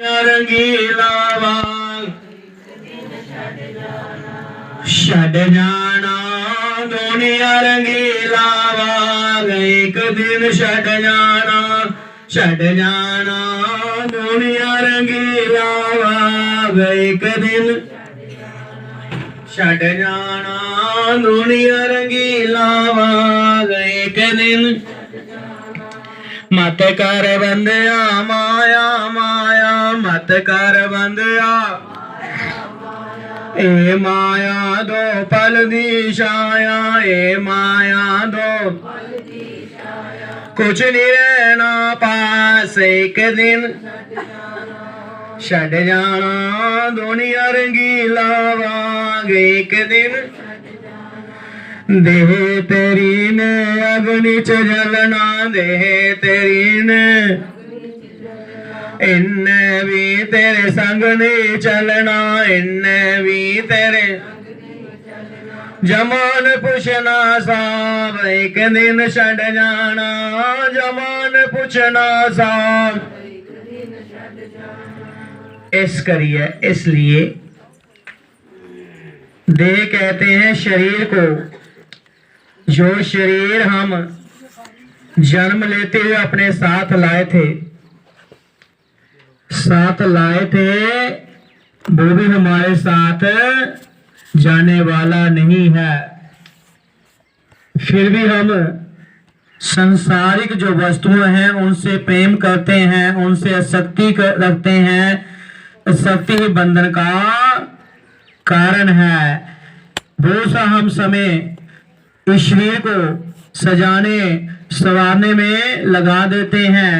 रंगीला वांग छड़ जाना दुनिया रंगीला वांग एक दिन छड़ जाना दुनिया रंगीला वांग एक दिन छड़ जाना दुनिया रंगीला वांग एक दिन मत कर बंदिया माया माया मत कर बंदिया ए माया दो पल दी छाया ए माया दो कुछ नहीं रहना पास एक दिन छड़ जाना दुनिया रंगीला वांग एक दिन देह तेरी ने अग्नि च जलना देह तेरी ने इन्ने भी तेरे संग नहीं चलना इन्ने भी तेरे जमान पुछना साहब एक दिन छड़ जाना जमान पुछना साहब इस करिए इसलिए देह कहते हैं शरीर को जो शरीर हम जन्म लेते हुए अपने साथ लाए थे वो भी हमारे साथ जाने वाला नहीं है। फिर भी हम सांसारिक जो वस्तुएं हैं उनसे प्रेम करते हैं उनसे आसक्ति रखते हैं। आसक्ति ही बंधन का कारण है। बहुत सा हम समय इस शरीर को सजाने संवारने में लगा देते हैं।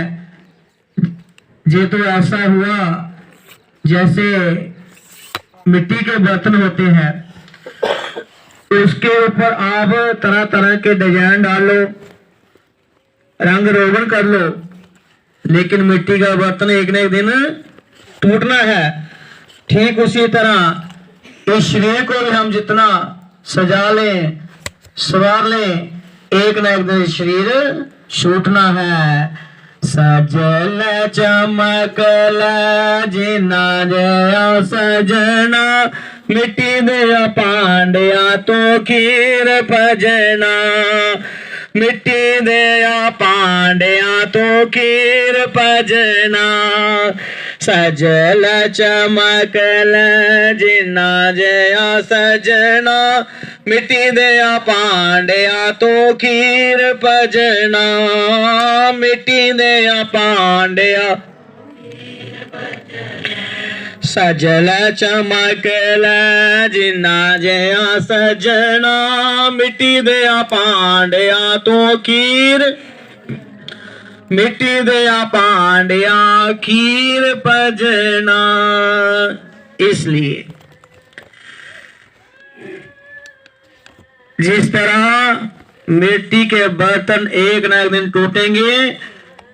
ये तो ऐसा हुआ जैसे मिट्टी के बर्तन होते हैं उसके ऊपर आप तरह तरह के डिजाइन डालो रंग रोगन कर लो लेकिन मिट्टी का बर्तन एक न एक दिन टूटना है। ठीक उसी तरह इस शरीर को भी हम जितना सजा लें सवार ले एक न एक दिन शरीर छूटना है। सजल चमकल जिना जया सजना मिट्टी दया पांड्या तो खीर भजना मिट्टी दया पांड्या तो खीर भजना सजल चमकल जिना जया सजना मिट्टी दया पांड्या तो खीर भजना मिट्टी दया पांड्या सजल चमकल जिना जया सजना मिट्टी दया पांड्या तो खीर मिट्टी दया पांड्या खीर भजना। इसलिए जिस तरह मिट्टी के बर्तन एक न एक दिन टूटेंगे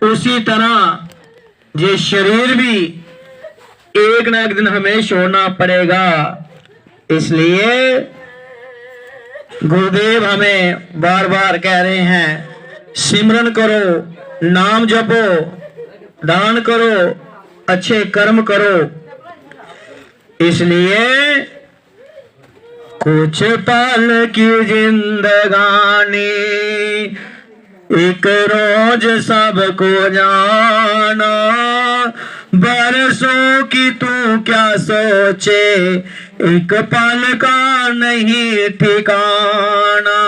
उसी तरह ये शरीर भी एक न एक दिन हमें छोड़ना पड़ेगा। इसलिए गुरुदेव हमें बार बार कह रहे हैं सिमरन करो नाम जपो दान करो अच्छे कर्म करो। इसलिए कुछ पल की जिंदगानी एक रोज सबको जाना बरसों की तू क्या सोचे एक पल का नहीं ठिकाना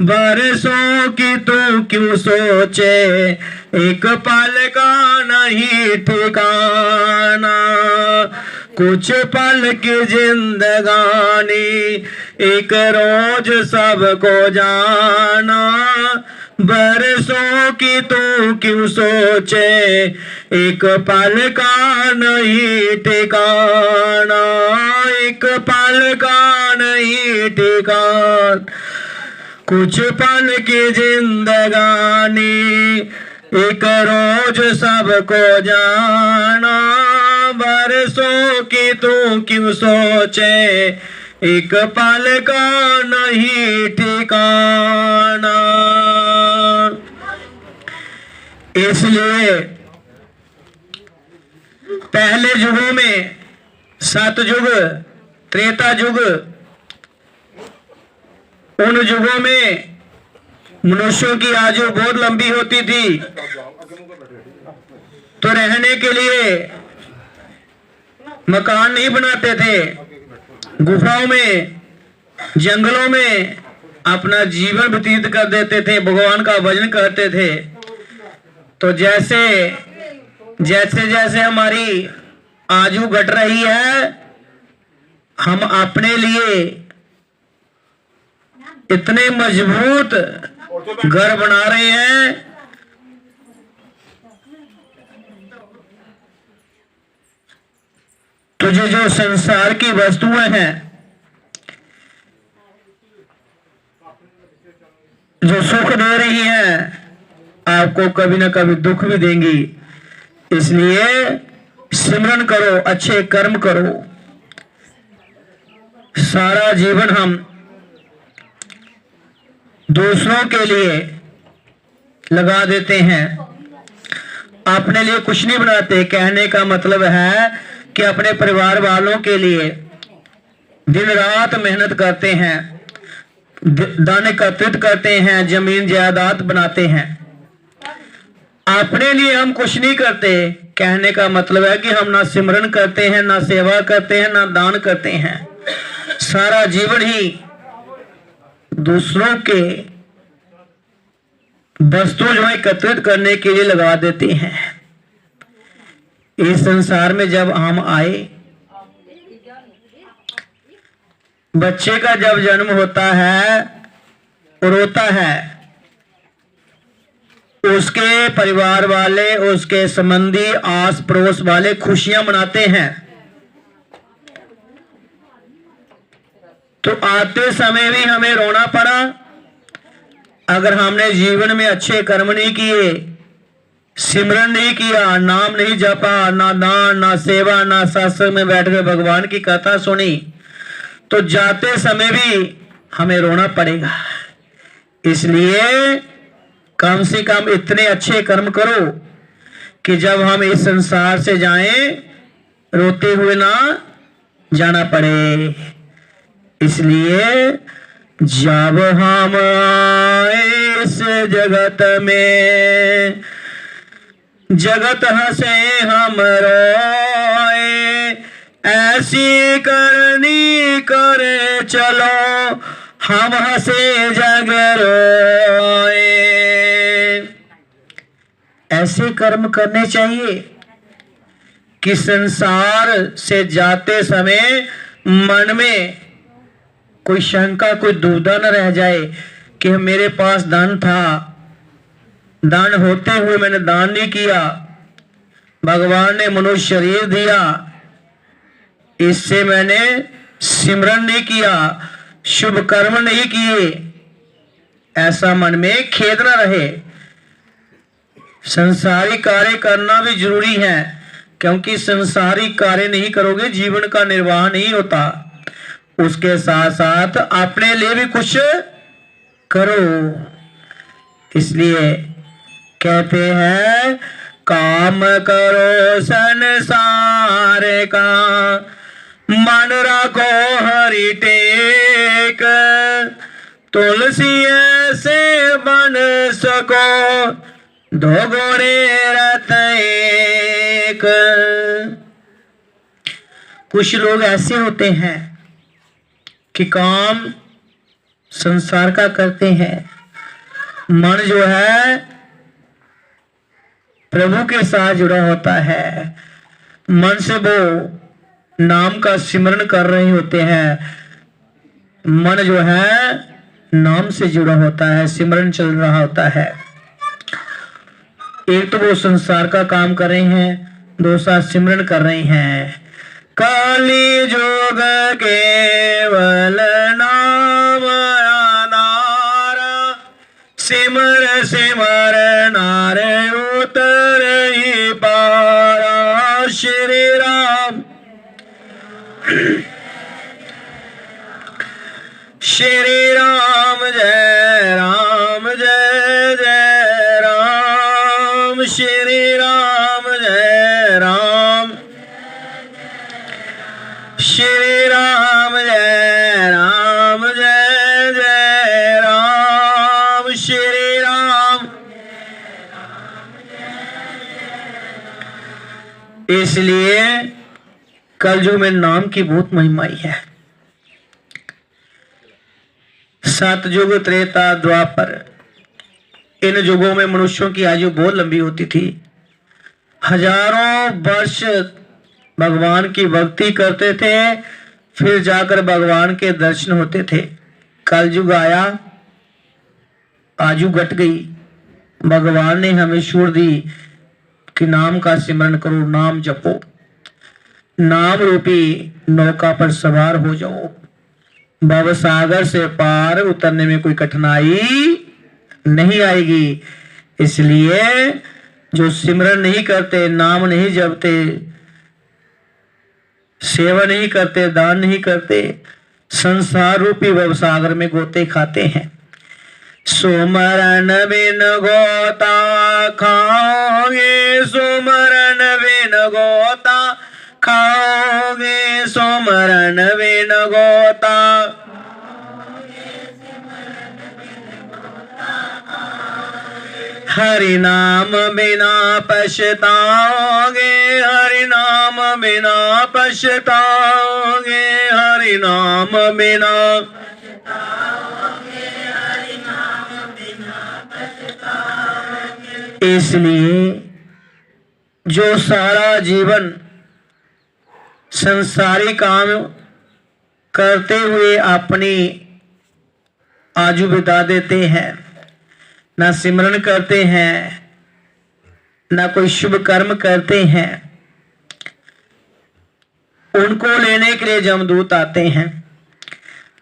बरसों की तू क्यों सोचे एक पल का नहीं ठिकाना कुछ पल की जिंदगानी एक रोज सबको जाना बरसों की तू क्यों सोचे एक पल का नहीं ठिकाना एक पल का नहीं ठिकाना कुछ पल की जिंदगानी एक रोज सबको जाना बरसों की तू क्यों सोचे एक पल का नहीं ठिकाना। इसलिए पहले युगों में सतयुग, त्रेता युग, उन युगों में मनुष्यों की आयु बहुत लंबी होती थी, तो रहने के लिए मकान नहीं बनाते थे, गुफाओं में, जंगलों में अपना जीवन व्यतीत कर देते थे, भगवान का भजन करते थे। तो जैसे जैसे जैसे हमारी आयु घट रही है, हम अपने लिए इतने मजबूत घर बना रहे हैं तो जो संसार की वस्तुएं हैं, जो सुख दे रही हैं, आपको कभी ना कभी दुख भी देंगी। इसलिए सिमरन करो, अच्छे कर्म करो। सारा जीवन हम दूसरों के लिए लगा देते हैं, अपने लिए कुछ नहीं बनाते। कहने का मतलब है कि अपने परिवार वालों के लिए दिन रात मेहनत करते हैं, दान एकत्रित करते हैं, जमीन जायदाद बनाते हैं, अपने लिए हम कुछ नहीं करते। कहने का मतलब है कि हम ना सिमरन करते हैं, ना सेवा करते हैं, ना दान करते हैं। सारा जीवन ही दूसरों के वस्तु जो एकत्रित करने के लिए लगा देते हैं। इस संसार में जब हम आए, बच्चे का जब जन्म होता है, रोता है, उसके परिवार वाले, उसके संबंधी, आस पड़ोस वाले खुशियां मनाते हैं। तो आते समय भी हमें रोना पड़ा अगर हमने जीवन में अच्छे कर्म नहीं किए, सिमरन नहीं किया, नाम नहीं जपा, ना दान, ना सेवा, ना सत्संग में बैठ कर भगवान की कथा सुनी, तो जाते समय भी हमें रोना पड़ेगा। इसलिए कम से कम इतने अच्छे कर्म करो कि जब हम इस संसार से जाएं, रोते हुए ना जाना पड़े। इसलिए जब हम आए इस जगत में, जगत हंसे हम रोए, ऐसी करनी करे चलो, हम हंसे जग रोए। ऐसे कर्म करने चाहिए कि संसार से जाते समय मन में कोई शंका, कोई दुविधा न रह जाए कि मेरे पास धन था, दान होते हुए मैंने दान नहीं किया, भगवान ने मनुष्य शरीर दिया, इससे मैंने सिमरन नहीं किया, शुभ कर्म नहीं किए, ऐसा मन में खेद न रहे। संसारी कार्य करना भी जरूरी है, क्योंकि संसारी कार्य नहीं करोगे जीवन का निर्वाह नहीं होता। उसके साथ साथ अपने लिए भी कुछ करो। इसलिए कहते हैं, काम करो संसार का, मन रखो हरि टेक, तुलसी से बन सको, दो गोरे रत एक। कुछ लोग ऐसे होते हैं कि काम संसार का करते हैं, मन जो है प्रभु के साथ जुड़ा होता है, मन से वो नाम का सिमरन कर रहे होते हैं, मन जो है नाम से जुड़ा होता है, सिमरन चल रहा होता है। एक तो वो संसार का काम कर रहे हैं, दूसरा सिमरन कर रहे हैं। काली जोग केवल नाम आधार, सिमर सिमर नार उतर ही पारा। श्री राम श्री राम जय राम जय जय राम, श्री राम जय राम। श्री राम जय राम जय जय राम श्री राम। इसलिए कलयुग में नाम की बहुत महिमाई है। सतयुग त्रेता द्वापर इन युगों में मनुष्यों की आयु बहुत लंबी होती थी। हजारों वर्ष भगवान की भक्ति करते थे, फिर जाकर भगवान के दर्शन होते थे। कलयुग आया, आयु घट गई। भगवान ने हमें छूट दी कि नाम का सिमरन करो, नाम जपो, नाम रूपी नौका पर सवार हो जाओ। भव सागर से पार उतरने में कोई कठिनाई नहीं आएगी। इसलिए जो सिमरन नहीं करते, नाम नहीं जपते, सेवा नहीं करते, दान नहीं करते, संसार रूपी भव सागर में गोते खाते हैं। सुमरन बिन गोता खाओगे, सुमरन बिन गोता खाओगे, सुमरन बिन गोता। हरि नाम बिना पछताओगे, हरि नाम बिना पछताओगे, हरि नाम बिना। इसलिए जो सारा जीवन संसारी काम करते हुए अपनी आयु बिता देते हैं, ना सिमरन करते हैं, ना कोई शुभ कर्म करते हैं, उनको लेने के लिए जमदूत आते हैं।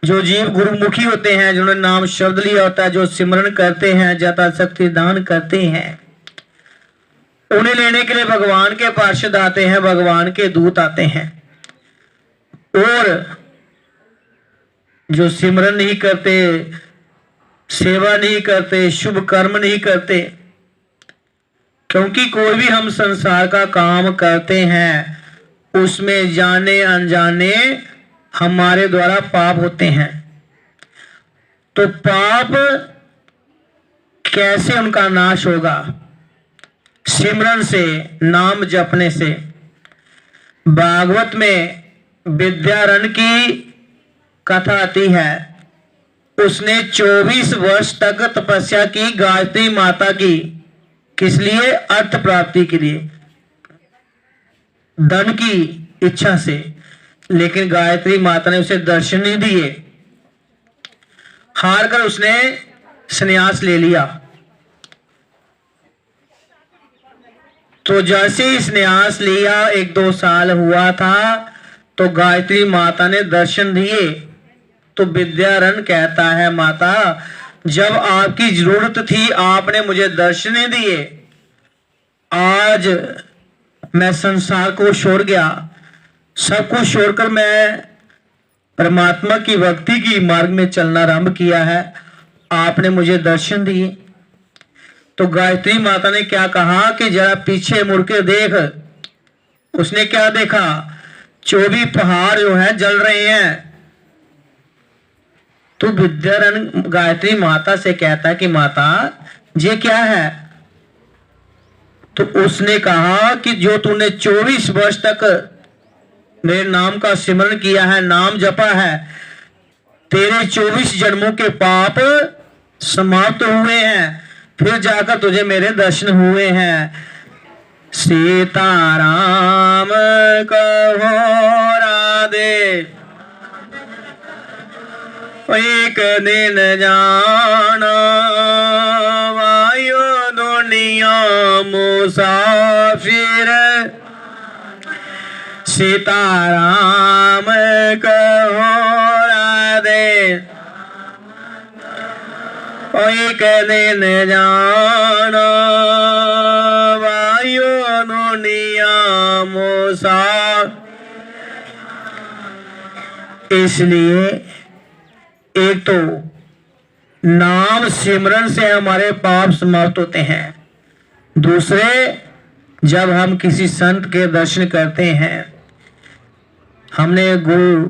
जो जीव गुरुमुखी होते हैं, जिन्होंने नाम शब्द लिया होता है, जो सिमरन करते हैं, जता शक्ति दान करते हैं, उन्हें लेने के लिए भगवान के पार्षद आते हैं, भगवान के दूत आते हैं। और जो सिमरन नहीं करते, सेवा नहीं करते, शुभ कर्म नहीं करते, क्योंकि कोई भी हम संसार का काम करते हैं उसमें जाने अनजाने हमारे द्वारा पाप होते हैं। तो पाप कैसे उनका नाश होगा? सिमरन से, नाम जपने से। भागवत में विद्यारण की कथा आती है। उसने 24 वर्ष तक तपस्या की गायत्री माता की। किस लिए? अर्थ प्राप्ति के लिए, धन की इच्छा से। लेकिन गायत्री माता ने उसे दर्शन नहीं दिए। हार कर उसने संन्यास ले लिया। तो जैसे ही संन्यास लिया, 1-2 साल हुआ था, तो गायत्री माता ने दर्शन दिए। तो विद्यारण कहता है, माता जब आपकी जरूरत थी आपने मुझे दर्शन नहीं दिए। आज मैं संसार को छोड़ गया, सब कुछ छोड़कर मैं परमात्मा की भक्ति की मार्ग में चलना आरंभ किया है, आपने मुझे दर्शन दिए। तो गायत्री माता ने क्या कहा कि जरा पीछे मुड़ के देख। उसने क्या देखा? 24 पहाड़ जो है जल रहे हैं। तो विद्यारण गायत्री माता से कहता है कि माता ये क्या है? तो उसने कहा कि जो तूने 24 वर्ष तक मेरे नाम का सिमरन किया है, नाम जपा है, तेरे 24 जन्मों के पाप समाप्त हुए हैं, फिर जाकर तुझे मेरे दर्शन हुए हैं। सीताराम कहो राधे, एक दिन जाना वायु दुनिया मुसाफिर। सीताराम कहो राधे, एक दिन जाना वायु दुनिया मुसाफिर। इसलिए एक तो नाम सिमरन से हमारे पाप समाप्त होते हैं। दूसरे, जब हम किसी संत के दर्शन करते हैं, हमने गुरु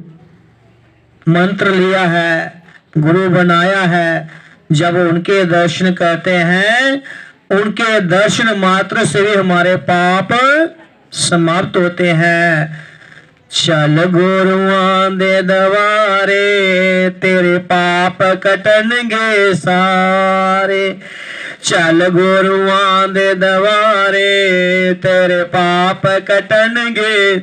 मंत्र लिया है, गुरु बनाया है। जब उनके दर्शन करते हैं, उनके दर्शन मात्र से भी हमारे पाप समाप्त होते हैं। चल गुरुआं दे दवारे, तेरे पाप कटणगे सारे। चल गुरुआं दे दवारे, तेरे पाप कटणगे।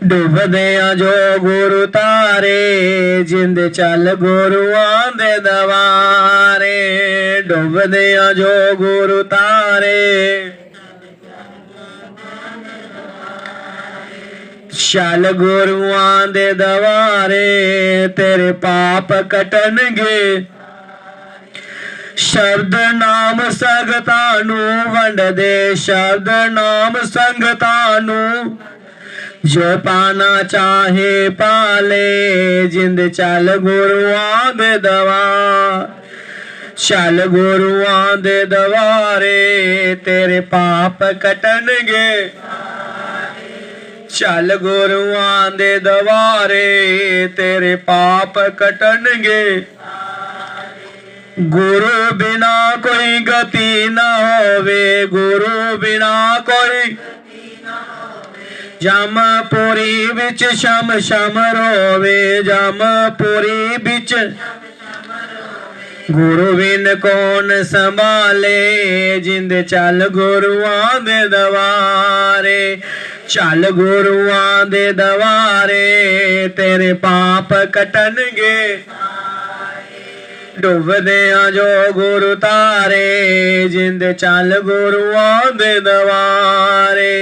डुबदे जो गुरु तारे, जिंद चल गुरुआं दे दवारे। डुबदे जो गुरु तारे, चल गुरुआं दे दवारे, तेरे पाप कटणगे। शब्द नाम संगतानू वंड दे, शब्द नाम संगतानू। जो पाना चाहे पाले, जिंद चल गुरुआं दे दवार। चल गुरुआं दे दवारे, तेरे पाप कटणगे। चल गुरुआं दे दवारे, तेरे पाप कटणगे। गुरु बिना कोई गति न होवे, गुरु बिना कोई। जमपुरी बिच शम शम रोवे, जमपुरी बिच। गुरु बिन कौन संभाले, जिंद चल गुरुआं दे दवारे। चल गुरुआं दे दवारे, तेरे पाप कटणगे। डुबदे जो गुरु तारे, जिंद चल गुरुआं दे दवारे।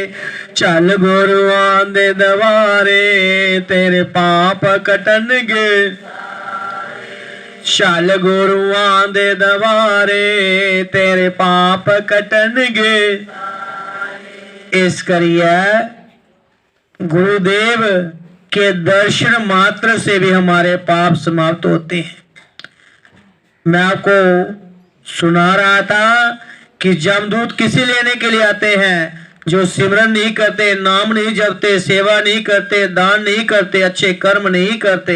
चल गुरुआं दे दवारे, तेरे पाप कटणगे। चल गुरुआं दे दवारे, तेरे पाप कटणगे। इस करिए गुरुदेव के दर्शन मात्र से भी हमारे पाप समाप्त होते हैं। मैं आपको सुना रहा था कि जमदूत किसी लेने के लिए आते हैं जो सिमरन नहीं करते, नाम नहीं जपते, सेवा नहीं करते, दान नहीं करते, अच्छे कर्म नहीं करते।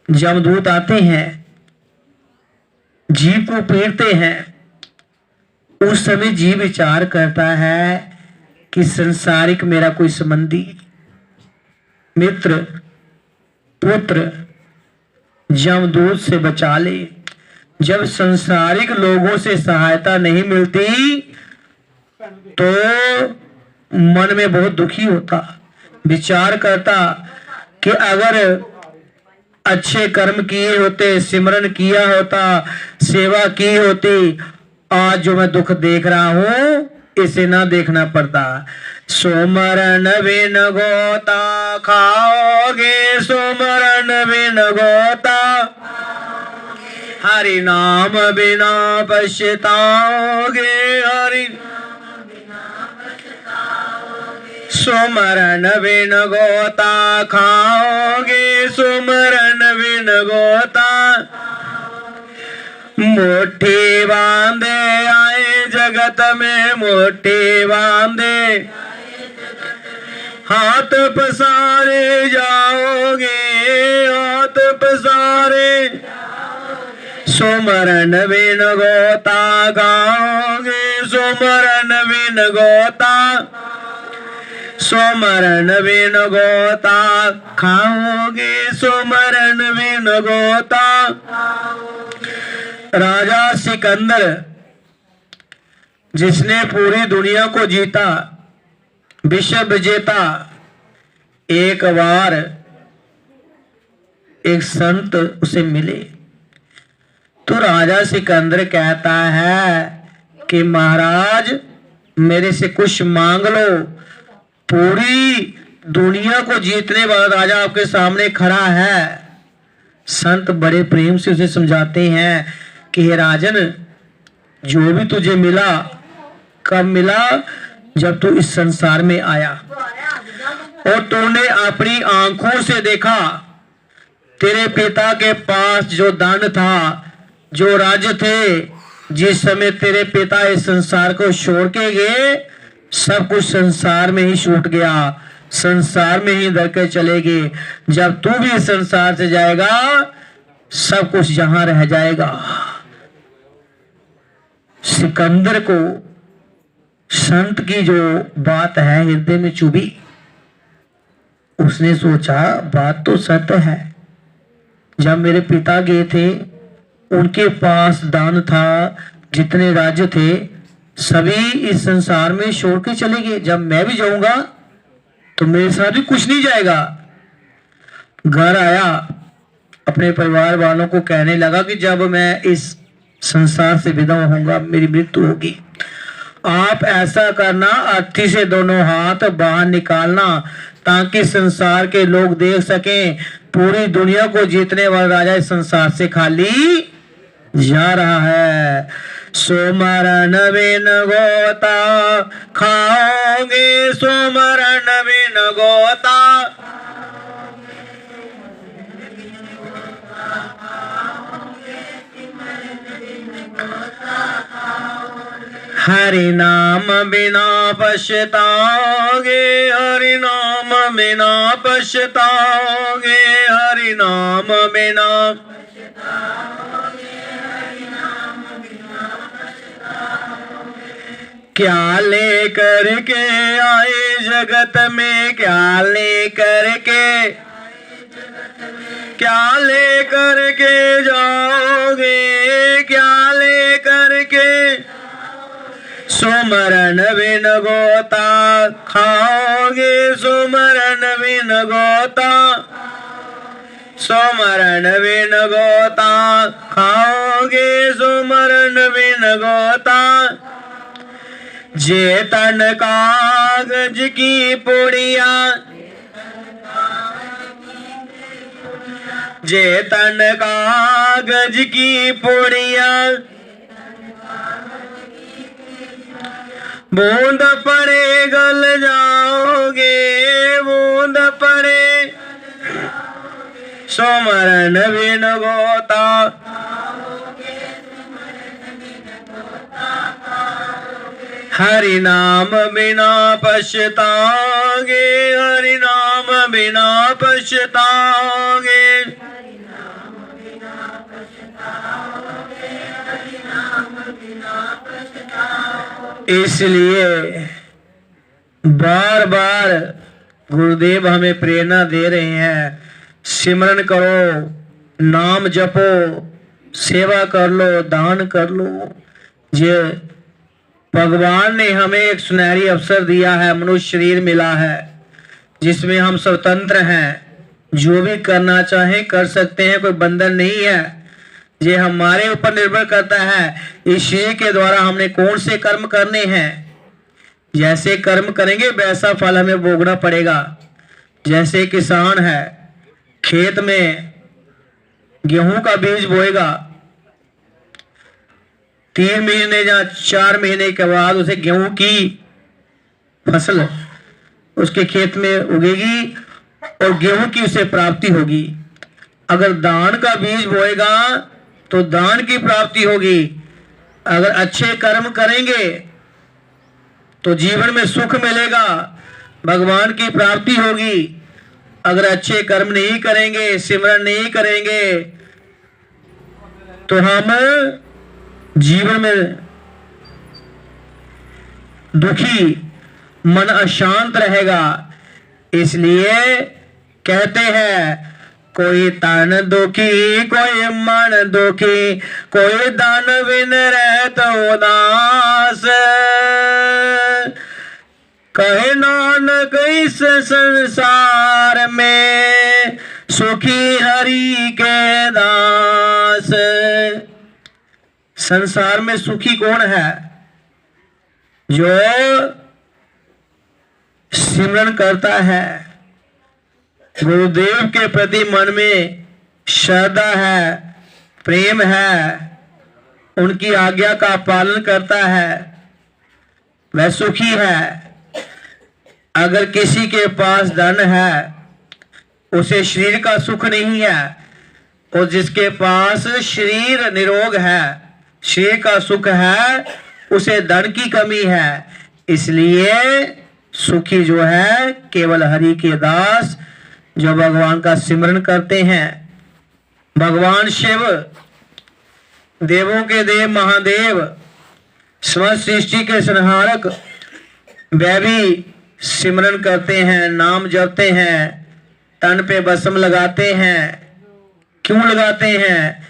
जमदूत आते हैं, जीव को पीड़ते हैं। उस समय जीव विचार करता है कि संसारिक मेरा कोई संबंधी, मित्र, पुत्र जमदूत से बचा ले। जब संसारिक लोगों से सहायता नहीं मिलती तो मन में बहुत दुखी होता, विचार करता कि अगर अच्छे कर्म किए होते, सिमरन किया होता, सेवा की होती, आज जो मैं दुख देख रहा हूं इसे ना देखना पड़ता। सुमरन बिन गोता खाओगे, सुमरन बिन गोता। हरि नाम बिना पछताओगे, हरि। सुमरन बिन गोता खाओगे, सुमरन बिन गोता। मुट्ठी बांधे आए जगत में, मुट्ठी बांधे हाथ पसारे जाओगे, हाथ पसारे। सुमरन बिन गोता गाओगे, सुमरन बिन गोता। सुमरन बिन गोता खाओगे, सुमरन बिन गोता। राजा सिकंदर जिसने पूरी दुनिया को जीता, विश्व विजेता, एक बार एक संत उसे मिले तो राजा सिकंदर कहता है कि महाराज मेरे से कुछ मांग लो। पूरी दुनिया को जीतने वाला राजा आपके सामने खड़ा है। संत बड़े प्रेम से उसे समझाते हैं कि हे राजन, जो भी तुझे मिला कब मिला? जब तू इस संसार में आया और तूने अपनी आंखों से देखा तेरे पिता के पास जो धन था, जो राज्य थे, जिस समय तेरे पिता इस संसार को छोड़ के गए सब कुछ संसार में ही छूट गया। संसार में ही धर के चलेगी। जब तू भी संसार से जाएगा सब कुछ जहां रह जाएगा। सिकंदर को संत की जो बात है हृदय में चुभी। उसने सोचा बात तो सत्य है। जब मेरे पिता गए थे उनके पास दान था, जितने राज्य थे सभी इस संसार में छोड़ के चले गए। जब मैं भी जाऊंगा तो मेरे साथ भी कुछ नहीं जाएगा। घर आया, अपने परिवार वालों को कहने लगा कि जब मैं इस संसार से विदा होऊंगा मेरी मृत्यु होगी। आप ऐसा करना, अर्थी से दोनों हाथ बाहर निकालना ताकि संसार के लोग देख सकें पूरी दुनिया को जीतने वाला राजा इस संसार से खाली जा रहा है। सोमरन बिन गोता खाओगे, सोमरन बिन गोता हरि नाम बिना पछताओगे, हरि नाम बिना पछताओगे, हरि नाम बिना क्या लेकर के आए जगत में, क्या लेकर के, क्या लेकर के जाओगे, क्या लेकर के सुमरन बिन गोता खाओगे, सुमरन बिन गोता, सुमरन बिन गोता खाओगे, सुमरन बिन गोता। जे तन कागज की पुड़िया, जे तन कागज की पुड़िया, बूंद पड़े गल जाओगे, बूंद पड़े सुमरन बिन गोता। हरि नाम बिना पछताओगे, हरि नाम बिना पछताओगे। इसलिए बार बार गुरुदेव हमें प्रेरणा दे रहे हैं, सिमरन करो, नाम जपो, सेवा कर लो, दान कर लो। ये भगवान ने हमें एक सुनहरी अवसर दिया है, मनुष्य शरीर मिला है जिसमें हम स्वतंत्र हैं, जो भी करना चाहें कर सकते हैं, कोई बंधन नहीं है। ये हमारे ऊपर निर्भर करता है इस शरीर के द्वारा हमने कौन से कर्म करने हैं। जैसे कर्म करेंगे वैसा फल हमें भोगना पड़ेगा। जैसे किसान है, खेत में गेहूं का बीज बोएगा, 3 महीने या 4 महीने के बाद उसे गेहूं की फसल उसके खेत में उगेगी और गेहूं की उसे प्राप्ति होगी। अगर दान का बीज बोएगा तो दान की प्राप्ति होगी। अगर अच्छे कर्म करेंगे तो जीवन में सुख मिलेगा, भगवान की प्राप्ति होगी। अगर अच्छे कर्म नहीं करेंगे, सिमरन नहीं करेंगे तो हम जीवन में दुखी, मन अशांत रहेगा। इसलिए कहते हैं कोई तन दुखी, कोई मन दुखी, कोई दान बिन रहत उदास। कहे नानक इस संसार में सुखी हरि के दास। संसार में सुखी कौन है? जो सिमरन करता है, गुरुदेव के प्रति मन में श्रद्धा है, प्रेम है, उनकी आज्ञा का पालन करता है, वह सुखी है। अगर किसी के पास धन है उसे शरीर का सुख नहीं है, और जिसके पास शरीर निरोग है, शरीर का सुख है, उसे धन की कमी है। इसलिए सुखी जो है केवल हरि के दास जो भगवान का सिमरन करते हैं। भगवान शिव देवों के देव महादेव समस्त सृष्टि के संहारक वह भी सिमरन करते हैं, नाम जपते हैं, तन पे भस्म लगाते हैं। क्यों लगाते हैं?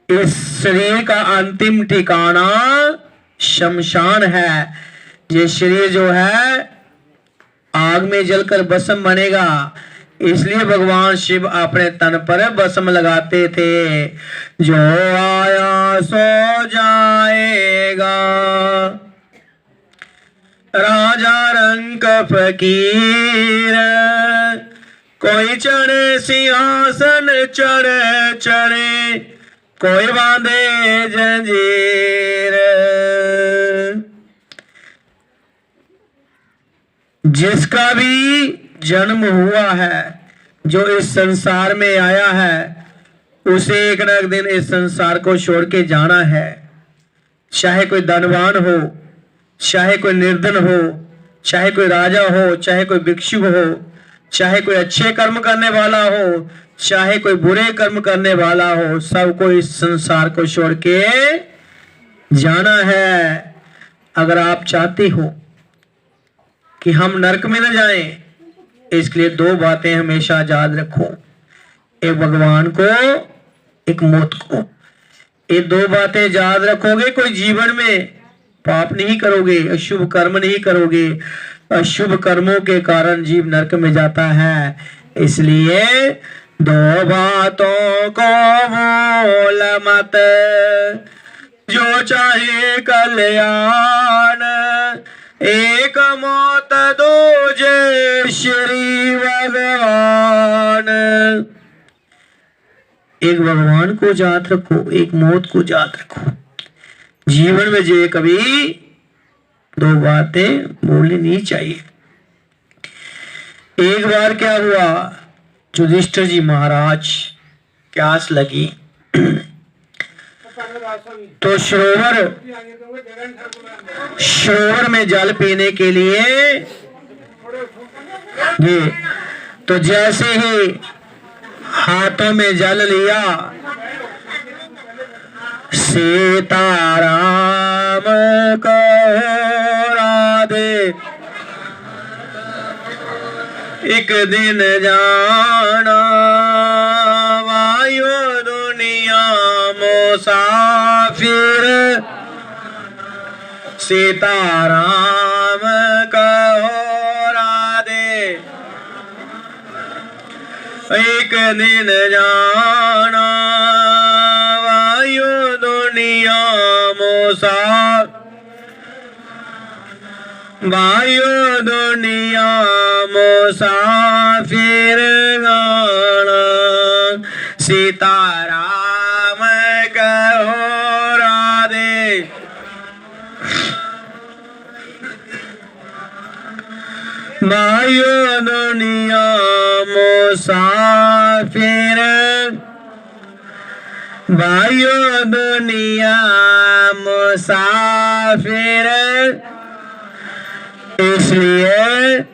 इस शरीर का अंतिम ठिकाना शमशान है। ये शरीर जो है आग में जलकर भस्म बनेगा, इसलिए भगवान शिव अपने तन पर भस्म लगाते थे। जो आया सो जाएगा, राजा रंग फकीर, कोई चढ़े सिंहासन चढ़े चढ़े, कोई बांधे जंजीर। जिसका भी जन्म हुआ है, जो इस संसार में आया है, उसे एक न एक दिन इस संसार को छोड़ के जाना है। चाहे कोई धनवान हो, चाहे कोई निर्धन हो, चाहे कोई राजा हो, चाहे कोई भिक्षु हो, चाहे कोई अच्छे कर्म करने वाला हो, चाहे कोई बुरे कर्म करने वाला हो, सबको इस संसार को छोड़ के जाना है। अगर आप चाहते हो कि हम नरक में न जाएं, इसके लिए दो बातें हमेशा याद रखो, एक भगवान को, एक मौत को। ये दो बातें याद रखोगे, कोई जीवन में पाप नहीं करोगे, अशुभ कर्म नहीं करोगे। अशुभ कर्मों के कारण जीव नरक में जाता है। इसलिए दो बातों को बोल मत, जो चाहे कल्याण, एक मौत दूजे श्री भगवान। एक भगवान को याद रखो, एक मौत को याद रखो। जीवन में जो कभी दो बातें बोलनी नहीं चाहिए। एक बार क्या हुआ, युधिष्ठिर जी महाराज प्यास लगी तो सरोवर में जल पीने के लिए जी, तो जैसे ही हाथों में जल लिया, सीताराम को राधे एक दिन जाना, वायु दुनिया मुसाफिर, सीताराम कहो राधे एक दिन जाना, वायु दुनिया मुसाफिर, वायु दुनिया मुसाफिर गाना, सीताराम कहो राधे। वायु दुनिया मुसाफिर, वायु दुनिया मुसाफिर। इसलिए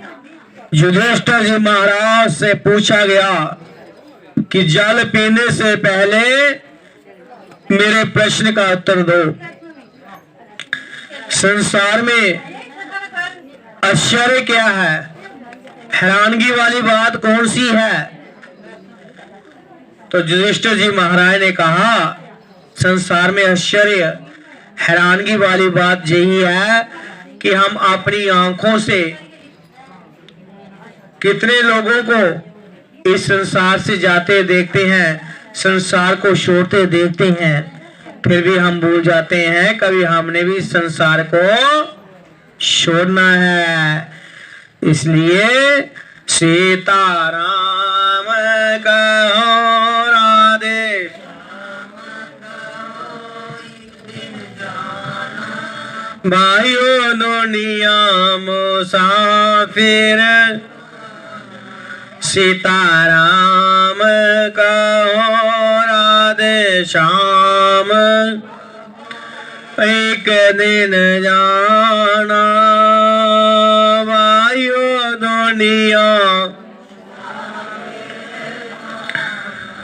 युधिष्ठिर जी महाराज से पूछा गया कि जल पीने से पहले मेरे प्रश्न का उत्तर दो। संसार में आश्चर्य क्या है, हैरानगी वाली बात कौन सी है? तो युधिष्ठिर जी महाराज ने कहा, संसार में आश्चर्य हैरानगी वाली बात यही है कि हम अपनी आंखों से कितने लोगों को इस संसार से जाते देखते हैं, संसार को छोड़ते देखते हैं, फिर भी हम भूल जाते हैं कभी हमने भी संसार को छोड़ना है। इसलिए सीताराम कहो राधे, वायु दुनिया मुसाफिर, सीताराम कहो राधे श्याम एक दिन जाना, जवानियां